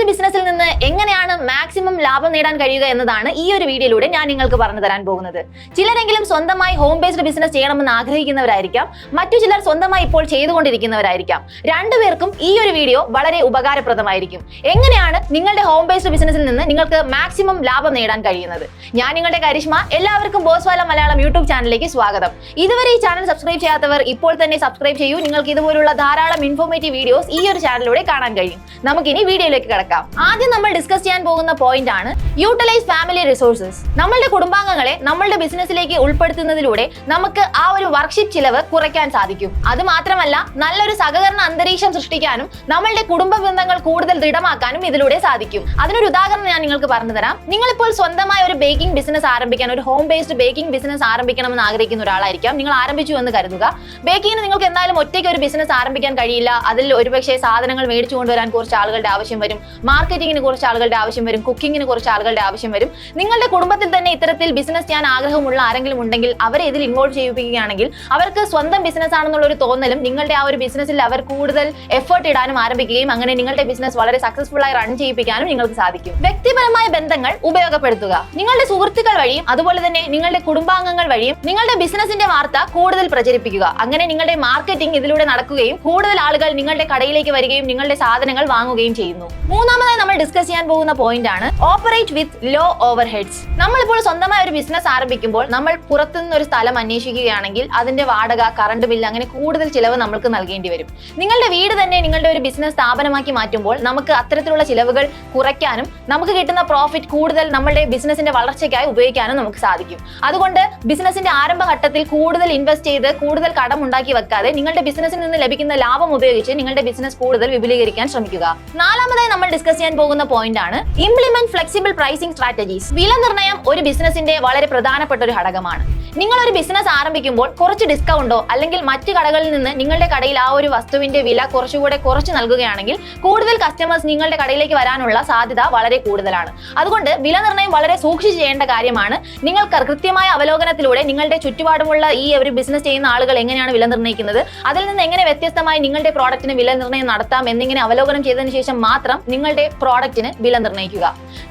ബിസിനസ്സിൽ നിന്ന് എങ്ങനെയാണ് മാക്സിമം ലാഭം നേടാൻ കഴിയുക എന്നതാണ് ഈ ഒരു വീഡിയോയിലൂടെ ഞാൻ നിങ്ങൾക്ക് പറഞ്ഞു തരാൻ പോകുന്നത്. ചിലരെങ്കിലും സ്വന്തമായി ഹോം ബേസ്ഡ് ബിസിനസ് ചെയ്യണമെന്ന് ആഗ്രഹിക്കുന്നവരായിരിക്കാം, മറ്റു ചിലർ സ്വന്തമായി ഇപ്പോൾ ചെയ്തുകൊണ്ടിരിക്കുന്നവരായിരിക്കാം. രണ്ടുപേർക്കും ഈ ഒരു വീഡിയോ വളരെ ഉപകാരപ്രദമായിരിക്കും. എങ്ങനെയാണ് നിങ്ങളുടെ ഹോം ബേസ്ഡ് ബിസിനസ്സിൽ നിന്ന് നിങ്ങൾക്ക് മാക്സിമം ലാഭം നേടാൻ കഴിയുന്നത്? ഞാൻ നിങ്ങളുടെ കരിഷ്മ. എല്ലാവർക്കും ബോസ്വാല മലയാളം യൂട്യൂബ് ചാനലിലേക്ക് സ്വാഗതം. ഇതുവരെ ഈ ചാനൽ സബ്സ്ക്രൈബ് ചെയ്യാത്തവർ ഇപ്പോൾ തന്നെ സബ്സ്ക്രൈബ് ചെയ്യൂ. നിങ്ങൾക്ക് ഇതുപോലുള്ള ധാരാളം ഇൻഫോർമേറ്റീവ് വീഡിയോസ് ഈ ഒരു ചാനലിലൂടെ കാണാൻ കഴിയും. നമുക്കിനി വീഡിയോയിലേക്ക് കടക്കാം. ആദ്യം നമ്മൾ ഡിസ്കസ് ചെയ്യാൻ പോകുന്ന പോയിന്റ് ആണ് യൂട്ടിലൈസ് ഫാമിലി റിസോഴ്സസ്. നമ്മളുടെ കുടുംബാംഗങ്ങളെ നമ്മളുടെ ബിസിനസ്സിലേക്ക് ഉൾപ്പെടുത്തുന്നതിലൂടെ നമുക്ക് ആ ഒരു വർക്ക്ഷീപ്പ് ചിലവ് കുറയ്ക്കാൻ സാധിക്കും. അത് മാത്രമല്ല, നല്ലൊരു സഹകരണ അന്തരീക്ഷം സൃഷ്ടിക്കാനും നമ്മളുടെ കുടുംബ ബന്ധങ്ങൾ കൂടുതൽ ദൃഢമാക്കാനും ഇതിലൂടെ സാധിക്കും. അതിനൊരു ഉദാഹരണം ഞാൻ നിങ്ങൾക്ക് പറഞ്ഞു തരാം. നിങ്ങളിപ്പോൾ സ്വന്തമായ ഒരു ബേക്കിംഗ് ബിസിനസ് ആരംഭിക്കാൻ, ഒരു ഹോം ബേസ്ഡ് ബേക്കിംഗ് ബിസിനസ് ആരംഭിക്കണമെന്ന് ആഗ്രഹിക്കുന്ന ഒരാളായിരിക്കാം. നിങ്ങൾ ആരംഭിച്ചു എന്ന് കരുതുക. ബേക്കിങ്ങിന് നിങ്ങൾക്ക് എന്തായാലും ഒറ്റയ്ക്ക് ഒരു ബിസിനസ് ആരംഭിക്കാൻ കഴിയില്ല. അതിൽ ഒരുപക്ഷെ സാധനങ്ങൾ മേടിച്ചു കൊണ്ടുവരാൻ കുറച്ച് ആളുകളുടെ ആവശ്യം വരും, മാർക്കറ്റിംഗിന് കുറച്ച് ആളുകളുടെ ആവശ്യം വരും, കുക്കിങ്ങിന് കുറച്ച് ആളുകളുടെ ആവശ്യം വരും. നിങ്ങളുടെ കുടുംബത്തിൽ തന്നെ ഇത്തരത്തിൽ ബിസിനസ് ചെയ്യാൻ ആഗ്രഹമുള്ള ആരെങ്കിലും ഉണ്ടെങ്കിൽ അവരെ ഇതിൽ ഇൻവോൾവ് ചെയ്യിപ്പിക്കുകയാണെങ്കിൽ അവർക്ക് സ്വന്തം ബിസിനസ് ആണെന്നുള്ള ഒരു തോന്നലും നിങ്ങളുടെ ആ ഒരു ബിസിനസ്സിൽ അവർ കൂടുതൽ എഫേർട്ട് ഇടാനും ആരംഭിക്കുകയും അങ്ങനെ നിങ്ങളുടെ ബിസിനസ് വളരെ സക്സസ്ഫുൾ ആയി റൺ ചെയ്യിപ്പിക്കാനും നിങ്ങൾക്ക് സാധിക്കും. വ്യക്തിപരമായ ബന്ധങ്ങൾ ഉപയോഗപ്പെടുത്തുക. നിങ്ങളുടെ സുഹൃത്തുക്കൾ വഴിയും അതുപോലെ തന്നെ നിങ്ങളുടെ കുടുംബാംഗങ്ങൾ വഴിയും നിങ്ങളുടെ ബിസിനസിന്റെ വാർത്ത കൂടുതൽ പ്രചരിപ്പിക്കുക. അങ്ങനെ നിങ്ങളുടെ മാർക്കറ്റിംഗ് ഇതിലൂടെ നടക്കുകയും കൂടുതൽ ആളുകൾ നിങ്ങളുടെ കടയിലേക്ക് വരികയും നിങ്ങളുടെ സാധനങ്ങൾ വാങ്ങുകയും ചെയ്യുന്നു. മൂന്നാമതായി നമ്മൾ ഡിസ്കസ് ചെയ്യാൻ പോകുന്ന പോയിന്റ് ആണ് ഓപ്പറേറ്റ് വിത്ത് ലോ ഓവർഹെഡ്സ്. നമ്മളിപ്പോൾ സ്വന്തമായ ഒരു ബിസിനസ് ആരംഭിക്കുമ്പോൾ നമ്മൾ പുറത്തുനിന്ന് ഒരു സ്ഥലം അന്വേഷിക്കുകയാണെങ്കിൽ അതിന്റെ വാടക, കറണ്ട് ബില്ല്, അങ്ങനെ കൂടുതൽ ചിലവ് നമ്മൾക്ക് നൽകേണ്ടി വരും. നിങ്ങളുടെ വീട് തന്നെ നിങ്ങളുടെ ഒരു ബിസിനസ് സ്ഥാപനമാക്കി മാറ്റുമ്പോൾ നമുക്ക് അത്തരത്തിലുള്ള ചിലവുകൾ കുറയ്ക്കാനും നമുക്ക് കിട്ടുന്ന പ്രോഫിറ്റ് കൂടുതൽ നമ്മുടെ ബിസിനസിന്റെ വളർച്ചയ്ക്കായി ഉപയോഗിക്കാനും നമുക്ക് സാധിക്കും. അതുകൊണ്ട് ബിസിനസിന്റെ ആരംഭഘട്ടത്തിൽ കൂടുതൽ ഇൻവെസ്റ്റ് ചെയ്ത് കൂടുതൽ കടം ഉണ്ടാക്കി വെക്കാതെ നിങ്ങളുടെ ബിസിനസ്സിൽ നിന്ന് ലഭിക്കുന്ന ലാഭം ഉപയോഗിച്ച് നിങ്ങളുടെ ബിസിനസ് കൂടുതൽ വിപുലീകരിക്കാൻ ശ്രമിക്കുക. നാലാമതായി നമ്മൾ ഡിസ്കസ് ചെയ്യാൻ പോകുന്ന പോയിന്റ് ആണ് ഇംപ്ലിമെന്റ് ഫ്ലെക്സിബിൾ പ്രൈസിംഗ് സ്ട്രാറ്റജീസ്. വില നിർണ്ണയം ഒരു ബിസിനസിന്റെ വളരെ പ്രധാനപ്പെട്ട ഒരു ഘടകമാണ്. നിങ്ങൾ ഒരു ബിസിനസ് ആരംഭിക്കുമ്പോൾ കുറച്ച് ഡിസ്കൗണ്ടോ അല്ലെങ്കിൽ മറ്റു കടകളിൽ നിന്ന് നിങ്ങളുടെ കടയിൽ ആ ഒരു വസ്തുവിന്റെ വില കുറച്ചുകൂടെ കുറച്ച് നൽകുകയാണെങ്കിൽ കൂടുതൽ കസ്റ്റമേഴ്സ് നിങ്ങളുടെ കടയിലേക്ക് വരാനുള്ള സാധ്യത വളരെ കൂടുതലാണ്. അതുകൊണ്ട് വില നിർണ്ണയം വളരെ സൂക്ഷിച്ച് ചെയ്യേണ്ട കാര്യമാണ്. നിങ്ങൾ കൃത്യമായ അവലോകനത്തിലൂടെ നിങ്ങളുടെ ചുറ്റുപാടുമുള്ള ഈ ഒരു ബിസിനസ് ചെയ്യുന്ന ആളുകൾ എങ്ങനെയാണ് വില നിർണ്ണയിക്കുന്നത്, അതിൽ നിന്ന് എങ്ങനെ വ്യത്യസ്തമായി നിങ്ങളുടെ പ്രോഡക്റ്റിന് വില നിർണ്ണയം നടത്താം എന്നിങ്ങനെ അവലോകനം ചെയ്തതിനു ശേഷം മാത്രം നിങ്ങളുടെ പ്രോഡക്റ്റിന് വില നിർണ്ണയിക്കുക.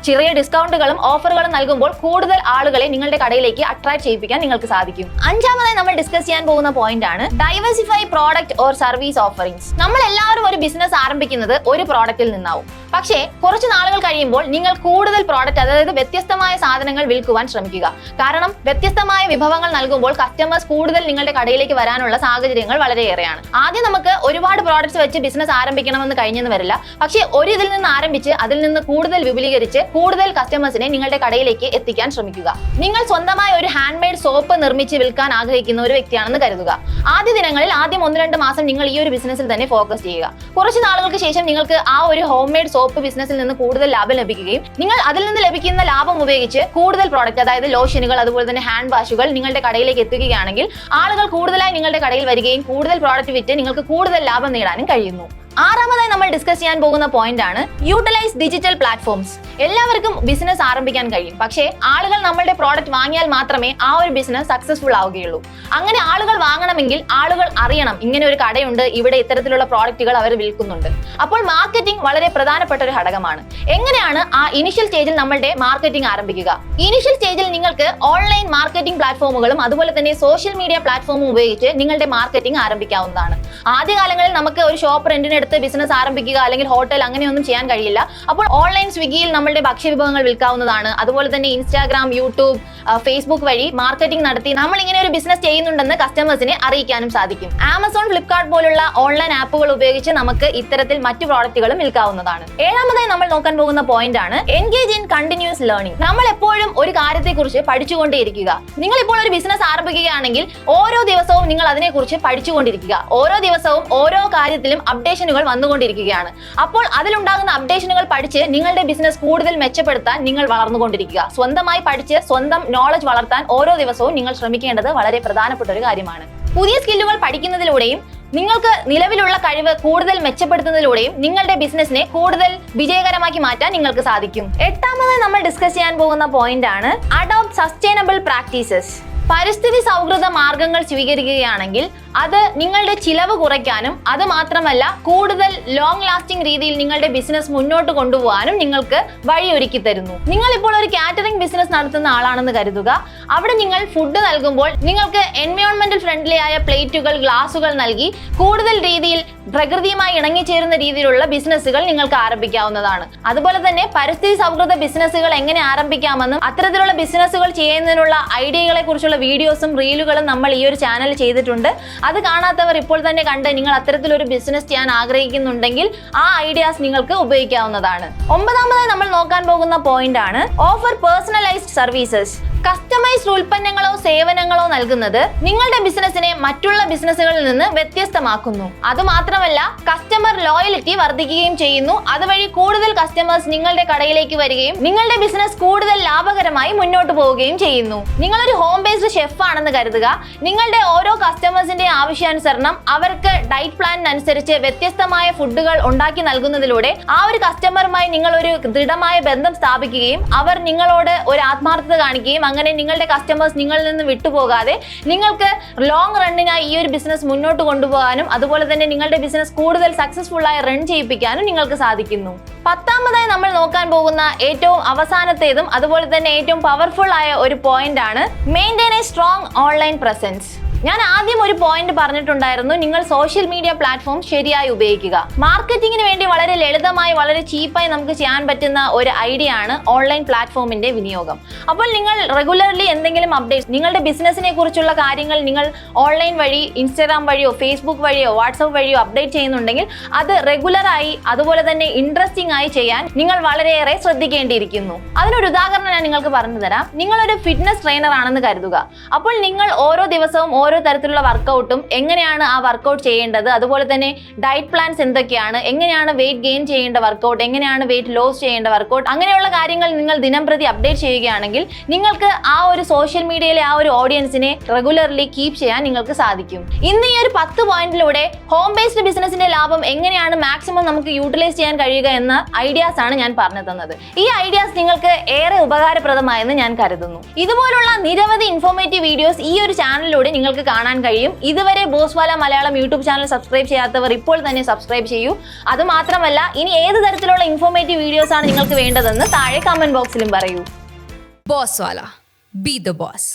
ചെറിയ ഡിസ്കൗണ്ടുകളും ഓഫറുകളും നൽകുമ്പോൾ കൂടുതൽ ആളുകളെ നിങ്ങളുടെ കടയിലേക്ക് അട്രാക്ട് ചെയ്യിപ്പിക്കാൻ നിങ്ങൾക്ക് സാധിക്കും. അഞ്ചാമതായി നമ്മൾ ഡിസ്കസ് ചെയ്യാൻ പോകുന്ന പോയിന്റ് ആണ് diversify product or service offerings. നമ്മൾ എല്ലാവരും ഒരു ബിസിനസ് ആരംഭിക്കുന്നത് ഒരു പ്രോഡക്റ്റിൽ നിന്നാവും. പക്ഷേ കുറച്ച് നാളുകൾ കഴിയുമ്പോൾ നിങ്ങൾ കൂടുതൽ പ്രോഡക്റ്റ്, അതായത് വ്യത്യസ്തമായ സാധനങ്ങൾ വിൽക്കുവാൻ ശ്രമിക്കുക. കാരണം വ്യത്യസ്തമായ വിഭവങ്ങൾ നൽകുമ്പോൾ കസ്റ്റമേഴ്സ് കൂടുതൽ നിങ്ങളുടെ കടയിലേക്ക് വരാനുള്ള സാഹചര്യങ്ങൾ വളരെയേറെയാണ്. ആദ്യം നമുക്ക് ഒരുപാട് പ്രോഡക്ട്സ് വെച്ച് ബിസിനസ് ആരംഭിക്കണമെന്ന് കഴിഞ്ഞെന്ന് വരില്ല. പക്ഷേ ഒരു ഇതിൽ നിന്ന് ആരംഭിച്ച് അതിൽ നിന്ന് കൂടുതൽ വിപുലീകരിച്ച് കൂടുതൽ കസ്റ്റമേഴ്സിനെ നിങ്ങളുടെ കടയിലേക്ക് എത്തിക്കാൻ ശ്രമിക്കുക. നിങ്ങൾ സ്വന്തമായ ഒരു ഹാൻഡ് മെയ്ഡ് സോപ്പ് നിർമ്മിച്ച് വിൽക്കാൻ ആഗ്രഹിക്കുന്ന ഒരു വ്യക്തിയാണെന്ന് കരുതുക. ആദ്യ ദിനങ്ങളിൽ ആദ്യം 1-2 മാസം നിങ്ങൾ ഈ ഒരു ബിസിനസ്സിൽ തന്നെ ഫോക്കസ് ചെയ്യുക. കുറച്ച് നാളുകൾക്ക് ശേഷം നിങ്ങൾക്ക് ആ ഒരു ഹോം മെയ്ഡ് സോപ്പ് ബിസിനസ്സിൽ നിന്ന് കൂടുതൽ ലാഭം ലഭിക്കുകയും നിങ്ങൾ അതിൽ നിന്ന് ലഭിക്കുന്ന ലാഭം ഉപയോഗിച്ച് കൂടുതൽ പ്രോഡക്റ്റ്, അതായത് ലോഷനുകൾ അതുപോലെ തന്നെ ഹാൻഡ് വാഷുകൾ നിങ്ങളുടെ കടയിലേക്ക് എത്തിക്കുകയാണെങ്കിൽ ആളുകൾ കൂടുതലായി നിങ്ങളുടെ കടയിൽ വരികയും കൂടുതൽ പ്രോഡക്റ്റ് വിറ്റ് നിങ്ങൾക്ക് കൂടുതൽ ലാഭം നേടാനും കഴിയുന്നു. ആറാമതായി നമ്മൾ ഡിസ്കസ് ചെയ്യാൻ പോകുന്ന പോയിന്റ് ആണ് യൂട്ടിലൈസ് ഡിജിറ്റൽ പ്ലാറ്റ്ഫോംസ്. എല്ലാവർക്കും ബിസിനസ് ആരംഭിക്കാൻ കഴിയും, പക്ഷേ ആളുകൾ നമ്മളുടെ പ്രോഡക്റ്റ് വാങ്ങിയാൽ മാത്രമേ ആ ഒരു ബിസിനസ് സക്സസ്ഫുൾ ആവുകയുള്ളൂ. അങ്ങനെ ആളുകൾ വാങ്ങണമെങ്കിൽ ആളുകൾ അറിയണം ഇങ്ങനെ ഒരു കടയുണ്ട്, ഇവിടെ ഇത്തരത്തിലുള്ള പ്രോഡക്റ്റുകൾ അവർ വിൽക്കുന്നുണ്ട്. അപ്പോൾ മാർക്കറ്റിംഗ് വളരെ പ്രധാനപ്പെട്ട ഒരു ഘടകമാണ്. എങ്ങനെയാണ് ആ ഇനിഷ്യൽ സ്റ്റേജിൽ നമ്മളുടെ മാർക്കറ്റിംഗ് ആരംഭിക്കുക? ഇനിഷ്യൽ സ്റ്റേജിൽ നിങ്ങൾക്ക് ഓൺലൈൻ മാർക്കറ്റിംഗ് പ്ലാറ്റ്ഫോമുകളും അതുപോലെ തന്നെ സോഷ്യൽ മീഡിയ പ്ലാറ്റ്ഫോമും ഉപയോഗിച്ച് നിങ്ങളുടെ മാർക്കറ്റിംഗ് ആരംഭിക്കാവുന്നതാണ്. ആദ്യകാലങ്ങളിൽ നമുക്ക് ഒരു ഷോപ്പ് റെന്റിന് ബിസിനസ് ആരംഭിക്കുക അല്ലെങ്കിൽ ഹോട്ടൽ അങ്ങനെയൊന്നും ചെയ്യാൻ കഴിയില്ല. അപ്പോൾ ഓൺലൈൻ സ്വിഗ്ഗിയിൽ നമ്മളുടെ ഭക്ഷ്യവിഭവങ്ങൾ വിൽക്കാവുന്നതാണ്. അതുപോലെ തന്നെ ഇൻസ്റ്റാഗ്രാം, യൂട്യൂബ്, ഫേസ്ബുക്ക് വഴി മാർക്കറ്റിംഗ് നടത്തി നമ്മൾ ഇങ്ങനെ ഒരു ബിസിനസ് ചെയ്യുന്നുണ്ടെന്ന് കസ്റ്റമേഴ്സിനെ അറിയിക്കാനും സാധിക്കും. ആമസോൺ, ഫ്ലിപ്കാർട്ട് പോലുള്ള ഓൺലൈൻ ആപ്പുകൾ ഉപയോഗിച്ച് നമുക്ക് ഇത്തരത്തിൽ മറ്റു പ്രോഡക്റ്റുകളും വിൽക്കാവുന്നതാണ്. ഏഴാമതായി നമ്മൾ നോക്കാൻ പോകുന്ന പോയിന്റ് ആണ് എൻഗേജ് ഇൻ കണ്ടിന്യൂസ് ലേണിംഗ്. നമ്മൾ എപ്പോഴും ഒരു കാര്യത്തെക്കുറിച്ച് പഠിച്ചുകൊണ്ടേയിരിക്കുക. നിങ്ങൾ ഇപ്പോൾ ഒരു ബിസിനസ് ആരംഭിക്കുകയാണെങ്കിൽ ഓരോ ദിവസവും നിങ്ങൾ അതിനെക്കുറിച്ച് പഠിച്ചുകൊണ്ടിരിക്കുക. ഓരോ ദിവസവും ഓരോ കാര്യത്തിലും അപ്ഡേഷനുകൾ വന്നുകൊണ്ടിരിക്കുകയാണ്. അപ്പോൾ അതിലുണ്ടാകുന്ന അപ്ഡേഷനുകൾ പഠിച്ച് നിങ്ങളുടെ ബിസിനസ് കൂടുതൽ മെച്ചപ്പെടുത്താൻ നിങ്ങൾ വളർന്നുകൊണ്ടിരിക്കുക. സ്വന്തമായി പഠിച്ച് സ്വന്തം നോളജ് വളർത്താൻ ഓരോ ദിവസവും നിങ്ങൾ ശ്രമിക്കേണ്ടത് വളരെ പ്രധാനപ്പെട്ട ഒരു കാര്യമാണ്. പുതിയ സ്കില്ലുകൾ പഠിക്കുന്നതിലൂടെയും നിങ്ങൾക്ക് നിലവിലുള്ള കഴിവ് കൂടുതൽ മെച്ചപ്പെടുത്തുന്നതിലൂടെയും നിങ്ങളുടെ ബിസിനസിനെ കൂടുതൽ വിജയകരമാക്കി മാറ്റാൻ നിങ്ങൾക്ക് സാധിക്കും. എട്ടാമതായി നമ്മൾ ഡിസ്കസ് ചെയ്യാൻ പോകുന്ന പോയിന്റ് ആണ് അഡോപ്റ്റ് സസ്റ്റൈനബിൾ പ്രാക്ടീസസ്. പരിസ്ഥിതി സൗഹൃദ മാർഗങ്ങൾ സ്വീകരിക്കുകയാണെങ്കിൽ അത് നിങ്ങളുടെ ചിലവ് കുറയ്ക്കാനും അത് മാത്രമല്ല കൂടുതൽ ലോങ് ലാസ്റ്റിംഗ് രീതിയിൽ നിങ്ങളുടെ ബിസിനസ് മുന്നോട്ട് കൊണ്ടുപോകാനും നിങ്ങൾക്ക് വഴിയൊരുക്കി തരുന്നു. നിങ്ങൾ ഇപ്പോൾ ഒരു കാറ്ററിംഗ് ബിസിനസ് നടത്തുന്ന ആളാണെന്ന് കരുതുക. അവിടെ നിങ്ങൾ ഫുഡ് നൽകുമ്പോൾ നിങ്ങൾക്ക് എൻവയോൺമെന്റൽ ഫ്രണ്ട്ലി ആയ പ്ലേറ്റുകൾ, ഗ്ലാസുകൾ നൽകി കൂടുതൽ രീതിയിൽ പ്രകൃതിയുമായി ഇണങ്ങിച്ചേരുന്ന രീതിയിലുള്ള ബിസിനസ്സുകൾ നിങ്ങൾക്ക് ആരംഭിക്കാവുന്നതാണ്. അതുപോലെ തന്നെ പരിസ്ഥിതി സൗഹൃദ ബിസിനസ്സുകൾ എങ്ങനെ ആരംഭിക്കാമെന്നും അത്തരത്തിലുള്ള ബിസിനസ്സുകൾ ചെയ്യുന്നതിനുള്ള ഐഡിയകളെ കുറിച്ചുള്ള വീഡിയോസും റീലുകളും നമ്മൾ ഈ ഒരു ചാനൽ ചെയ്തിട്ടുണ്ട്. അത് കാണാത്തവർ ഇപ്പോൾ തന്നെ കണ്ട് നിങ്ങൾ അത്തരത്തിലൊരു ബിസിനസ് ചെയ്യാൻ ആഗ്രഹിക്കുന്നുണ്ടെങ്കിൽ ആ ഐഡിയാസ് നിങ്ങൾക്ക് ഉപയോഗിക്കാവുന്നതാണ്. 9ാമതായി നമ്മൾ നോക്കാൻ പോകുന്ന പോയിന്റ് ആണ് ഓഫർ പേഴ്സണലൈസ്ഡ് സർവീസസ്. കസ്റ്റമൈസ്ഡ് ഉൽപ്പന്നങ്ങളോ സേവനങ്ങളോ നൽകുന്നത് നിങ്ങളുടെ ബിസിനസിനെ മറ്റുള്ള ബിസിനസ്സുകളിൽ നിന്ന് വ്യത്യസ്തമാക്കുന്നു. അതുമാത്രമല്ല കസ്റ്റമർ ലോയലിറ്റി വർദ്ധിക്കുകയും ചെയ്യുന്നു. അതുവഴി കൂടുതൽ കസ്റ്റമേഴ്സ് നിങ്ങളുടെ കടയിലേക്ക് വരികയും നിങ്ങളുടെ ബിസിനസ് കൂടുതൽ ലാഭകരമായി മുന്നോട്ട് പോവുകയും ചെയ്യുന്നു. നിങ്ങളൊരു ഹോം ബേസ്ഡ് ഷെഫ് ആണെന്ന് കരുതുക. നിങ്ങളുടെ ഓരോ കസ്റ്റമേഴ്സിന്റെ ആവശ്യാനുസരണം അവർക്ക് ഡയറ്റ് പ്ലാനിനനുസരിച്ച് വ്യത്യസ്തമായ ഫുഡുകൾ ഉണ്ടാക്കി നൽകുന്നതിലൂടെ ആ ഒരു കസ്റ്റമറുമായി നിങ്ങൾ ഒരു ദൃഢമായ ബന്ധം സ്ഥാപിക്കുകയും അവർ നിങ്ങളോട് ഒരു ആത്മാർത്ഥത കാണിക്കുകയും അങ്ങനെ നിങ്ങളുടെ കസ്റ്റമേഴ്സ് നിങ്ങളിൽ നിന്ന് വിട്ടുപോകാതെ നിങ്ങൾക്ക് ലോങ് റണ്ണിനായി ഈ ഒരു ബിസിനസ് മുന്നോട്ട് കൊണ്ടുപോകാനും അതുപോലെ തന്നെ നിങ്ങളുടെ ബിസിനസ് കൂടുതൽ സക്സസ്ഫുൾ ആയി റൺ ചെയ്യിപ്പിക്കാനും നിങ്ങൾക്ക് സാധിക്കുന്നു. 10ാമതായി നമ്മൾ നോക്കാൻ പോകുന്ന ഏറ്റവും അവസാനത്തേതും അതുപോലെ തന്നെ ഏറ്റവും പവർഫുൾ ആയ ഒരു പോയിന്റ് ആണ് maintain a strong online presence. ഞാൻ ആദ്യം ഒരു പോയിന്റ് പറഞ്ഞിട്ടുണ്ടായിരുന്നു, നിങ്ങൾ സോഷ്യൽ മീഡിയ പ്ലാറ്റ്ഫോം ശരിയായി ഉപയോഗിക്കുക. മാർക്കറ്റിംഗിന് വേണ്ടി വളരെ ലളിതമായി വളരെ ചീപ്പായി നമുക്ക് ചെയ്യാൻ പറ്റുന്ന ഒരു ഐഡിയ ആണ് ഓൺലൈൻ പ്ലാറ്റ്ഫോമിന്റെ വിനിയോഗം. അപ്പോൾ നിങ്ങൾ റെഗുലർലി എന്തെങ്കിലും അപ്ഡേറ്റ്സ് നിങ്ങളുടെ ബിസിനസിനെ കുറിച്ചുള്ള കാര്യങ്ങൾ നിങ്ങൾ ഓൺലൈൻ വഴി ഇൻസ്റ്റാഗ്രാം വഴിയോ ഫേസ്ബുക്ക് വഴിയോ വാട്സപ്പ് വഴിയോ അപ്ഡേറ്റ് ചെയ്യുന്നുണ്ടെങ്കിൽ അത് റെഗുലറായി അതുപോലെ തന്നെ ഇൻട്രസ്റ്റിംഗ് ആയി ചെയ്യാൻ നിങ്ങൾ വളരെയേറെ ശ്രദ്ധിക്കേണ്ടിയിരിക്കുന്നു. അതിനൊരു ഉദാഹരണം ഞാൻ നിങ്ങൾക്ക് പറഞ്ഞു തരാം. നിങ്ങളൊരു ഫിറ്റ്നസ് ട്രെയിനർ ആണെന്ന് കരുതുക. അപ്പോൾ നിങ്ങൾ ഓരോ ദിവസവും ഓരോ തരത്തിലുള്ള വർക്കൗട്ടും എങ്ങനെയാണ് ആ വർക്കൗട്ട് ചെയ്യേണ്ടത്, അതുപോലെ തന്നെ ഡയറ്റ് പ്ലാൻസ് എന്തൊക്കെയാണ്, എങ്ങനെയാണ് വെയിറ്റ് ഗെയിൻ ചെയ്യേണ്ട വർക്കൗട്ട്, എങ്ങനെയാണ് വെയിറ്റ് ലോസ് ചെയ്യേണ്ട വർക്കൗട്ട്, അങ്ങനെയുള്ള കാര്യങ്ങൾ നിങ്ങൾ ദിനംപ്രതി അപ്ഡേറ്റ് ചെയ്യുകയാണെങ്കിൽ നിങ്ങൾക്ക് ആ ഒരു സോഷ്യൽ മീഡിയയിലെ ആ ഒരു ഓഡിയൻസിനെ റെഗുലർലി കീപ്പ് ചെയ്യാൻ നിങ്ങൾക്ക് സാധിക്കും. ഇന്ന് ഈ ഒരു 10 പോയിന്റിലൂടെ ഹോം ബേസ്ഡ് ബിസിനസിന്റെ ലാഭം എങ്ങനെയാണ് മാക്സിമം നമുക്ക് യൂട്ടിലൈസ് ചെയ്യാൻ കഴിയുക എന്ന ഐഡിയാസ് ആണ് ഞാൻ പറഞ്ഞു തന്നത്. ഈ ഐഡിയാസ് നിങ്ങൾക്ക് ഏറെ ഉപകാരപ്രദമായെന്ന് ഞാൻ കരുതുന്നു. ഇതുപോലുള്ള നിരവധി ഇൻഫോർമേറ്റീവ് വീഡിയോസ് ഈ ഒരു ചാനലിലൂടെ നിങ്ങൾക്ക് കാണാൻ കഴിയും. ഇതുവരെ ബോസ്വാല മലയാളം യൂട്യൂബ് ചാനൽ സബ്സ്ക്രൈബ് ചെയ്യാത്തവർ ഇപ്പോൾ തന്നെ സബ്സ്ക്രൈബ് ചെയ്യൂ. അത് മാത്രമല്ല ഇനി ഏത് തരത്തിലുള്ള ഇൻഫോർമേറ്റീവ് വീഡിയോസ് ആണ് നിങ്ങൾക്ക് വേണ്ടതെന്ന് താഴെ കമന്റ് ബോക്സിലും പറയൂ. ബോസ്വാല, ബി ദ ബോസ്.